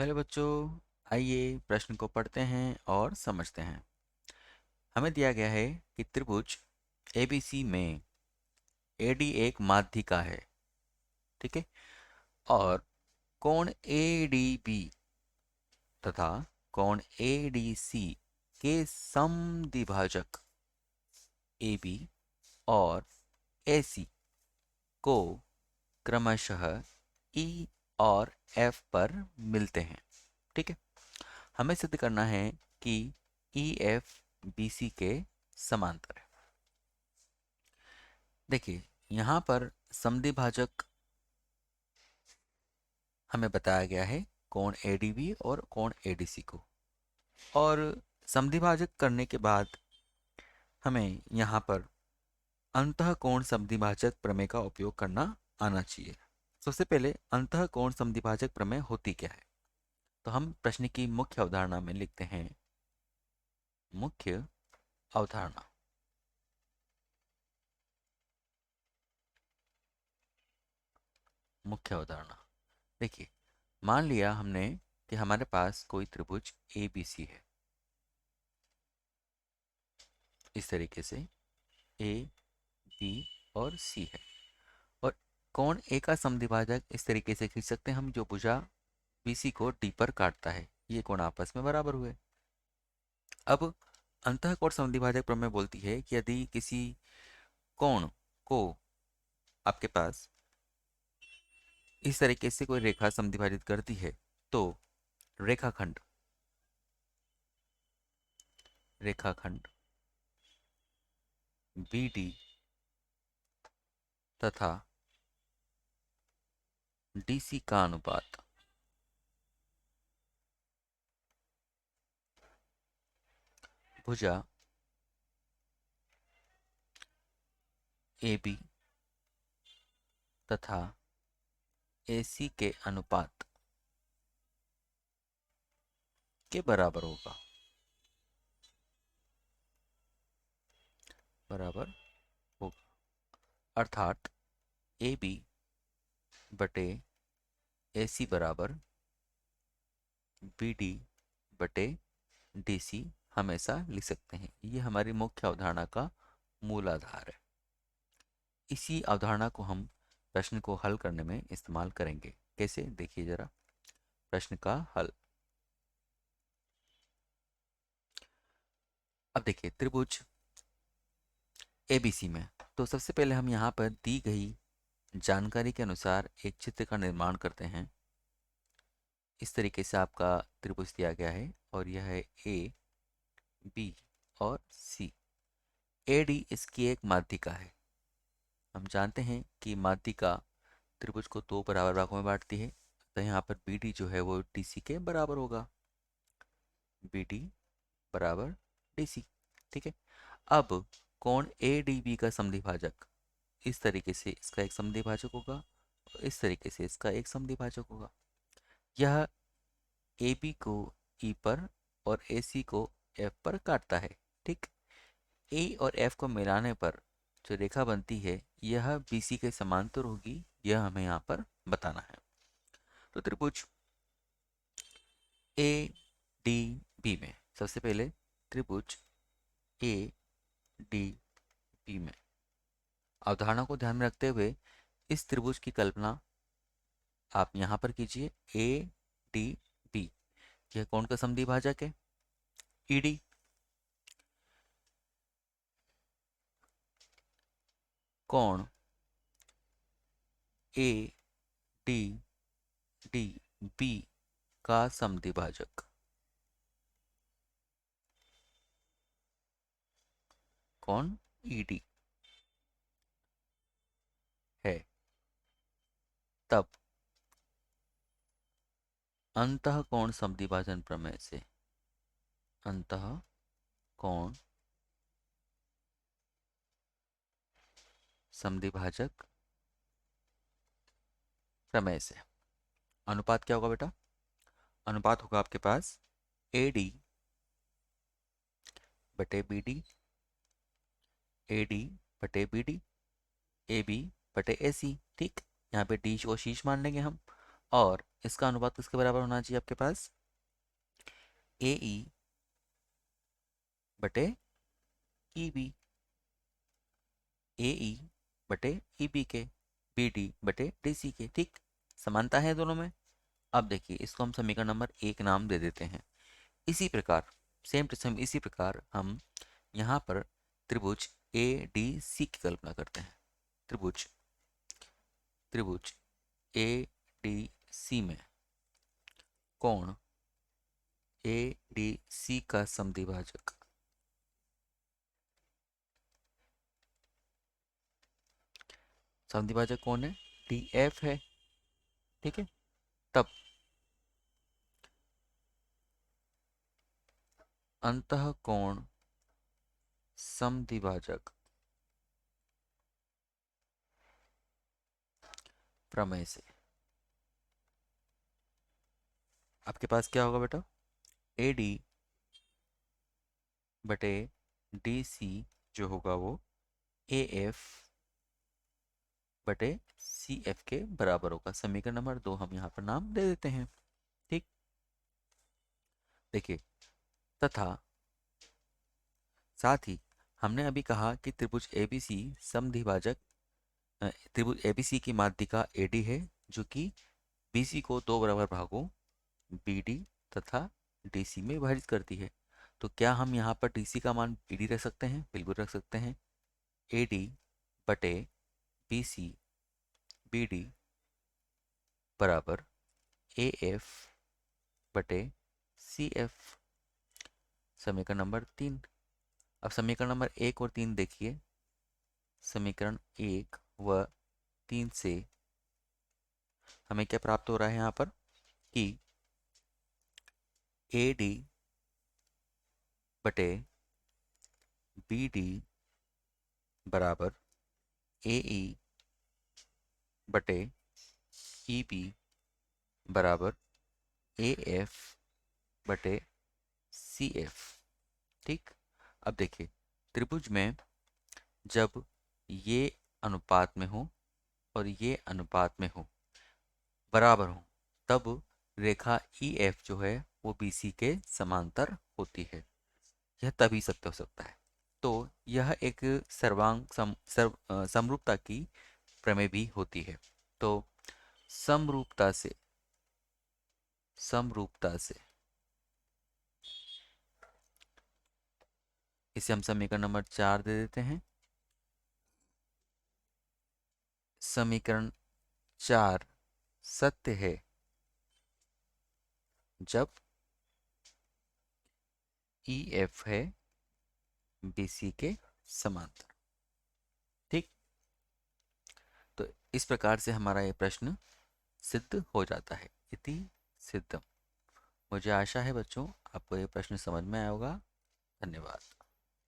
Hello बच्चों, आइए प्रश्न को पढ़ते हैं और समझते हैं। हमें दिया गया है कि त्रिभुज एबीसी में एडी एक माध्यिका है। ठीक है। और कोण एडीबी तथा कोण एडीसी के समद्विभाजक एबी और एसी को क्रमशः ई और एफ पर मिलते हैं। ठीक है। हमें सिद्ध करना है कि ई एफ बी सी के समांतर है। देखिए, यहाँ पर समद्विभाजक हमें बताया गया है कोण एडीबी और कोण एडीसी को। और समद्विभाजक करने के बाद हमें यहाँ पर अंतःकोण समद्विभाजक प्रमेय का उपयोग करना आना चाहिए। सबसे पहले अंतःकोण समद्विभाजक प्रमेय होती क्या है, तो हम प्रश्न की मुख्य अवधारणा में लिखते हैं। मुख्य अवधारणा। मुख्य अवधारणा। देखिए, मान लिया हमने कि हमारे पास कोई त्रिभुज ए बी सी है। इस तरीके से ए बी और सी है। और कोण ए का समद्विभाजक इस तरीके से खींच सकते हैं हम, जो भुजा बी सी को डी पर काटता है। ये कोण आपस में बराबर हुए। अब अंतःकोण समद्विभाजक प्रमेय बोलती है कि यदि किसी कोण को आपके पास इस तरीके से कोई रेखा समद्विभाजित करती है, तो रेखाखंड रेखाखंड बी डी तथा डी सी का अनुपात भुजा ए बी तथा AC के अनुपात के बराबर होगा। बराबर होगा। अर्थात AB बटे AC बराबर BD बटे DC हमेशा लिख सकते हैं। ये हमारी मुख्य अवधारणा का मूल आधार है। इसी अवधारणा को हम प्रश्न को हल करने में इस्तेमाल करेंगे। कैसे, देखिए जरा प्रश्न का हल। अब देखिए, त्रिभुज ABC में तो सबसे पहले हम यहाँ पर दी गई जानकारी के अनुसार एक चित्र का निर्माण करते हैं। इस तरीके से आपका त्रिभुज दिया गया है और यह है ए बी और सी। ए डी इसकी एक माध्यिका है। हम जानते हैं कि माध्यिका त्रिभुज को दो बराबर भागों में बांटती है। तो यहाँ पर बी डी जो है वो डी सी के बराबर होगा। बी डी बराबर डी सी। ठीक है। अब कोण ए डी बी का समद्विभाजक इस तरीके से इसका एक समद्विभाजक होगा और इस तरीके से इसका एक समद्विभाजक होगा। यह ए बी को ई पर और ए सी को एफ पर काटता है। ठीक। ए और एफ को मिलाने पर जो रेखा बनती है यह बी सी के समांतर होगी। यह हमें यहाँ पर बताना है। तो त्रिभुज ए डी बी में सबसे पहले त्रिभुज ए डी बी में अवधारणा को ध्यान में रखते हुए इस त्रिभुज की कल्पना आप यहाँ पर कीजिए। ए डी बी, यह कौन का समद्विभाजक है? ईडी। कोण ए डी डी बी का समद्विभाजक कौन? ईडी है। तब अंतःकोण समद्विभाजन प्रमेय से अंतःकोण समद्विभाजक प्रमेय से अनुपात क्या होगा बेटा? अनुपात होगा आपके पास ए डी बटे बी डी, ए डी बटे बी डी, ए बी बटे ए सी। ठीक। यहाँ पे डी को शीर्ष मान लेंगे हम और इसका अनुपात किसके बराबर होना चाहिए आपके पास? ए ई बटे ई बी, ए ई बटे ई बी के, बी डी बटे डी सी के। ठीक, समानता है दोनों में। अब देखिए, इसको हम समीकरण नंबर 1 नाम दे देते हैं। इसी प्रकार सेम टू सेम इसी प्रकार हम यहाँ पर त्रिभुज ए डी सी की कल्पना करते हैं। त्रिभुज त्रिभुज ए डी सी में कोण ए डी सी का समद्विभाजक समद्विभाजक कौन है? डी एफ है। ठीक है, तब अंतःकोण समद्विभाजक प्रमेय से आपके पास क्या होगा बेटा? ए डी बटे डी सी जो होगा वो ए एफ बटे सी एफ के बराबर होगा। समीकरण नंबर 2 हम यहाँ पर नाम दे देते हैं। ठीक, देखिए, तथा साथ ही हमने अभी कहा कि त्रिभुज एबीसी समद्विभाजक त्रिभुज एबीसी की माध्यिका एडी है, जो कि बीसी को दो बराबर भागों बीडी तथा डीसी में विभाजित करती है। तो क्या हम यहाँ पर डीसी का मान बीडी रख सकते हैं? बिल्कुल रख सकते हैं। एडी बटे बीसी बीडी बराबर ए एफ बटे सी एफ। समीकरण नंबर 3। अब समीकरण नंबर 1 और 3 देखिए। समीकरण 1 व 3 से हमें क्या प्राप्त हो रहा है यहाँ पर कि ए डी बटे बी डी बराबर ए ई बटे ई बी बराबर ए एफ बटे सी एफ। ठीक, अब देखिए, त्रिभुज में जब ये अनुपात में हो और ये अनुपात में हो, बराबर हो, तब रेखा ई एफ जो है वो बी सी के समांतर होती है। यह तभी सत्य हो सकता है। तो यह एक समरूपता की प्रमेय भी होती है। तो समरूपता से समरूपता से इसे हम समीकरण नंबर 4 दे देते हैं। समीकरण 4 सत्य है जब ई एफ है बी सी के समांतर। ठीक, तो इस प्रकार से हमारा ये प्रश्न सिद्ध हो जाता है। इति सिद्धम। मुझे आशा है बच्चों आपको ये प्रश्न समझ में आया होगा। धन्यवाद।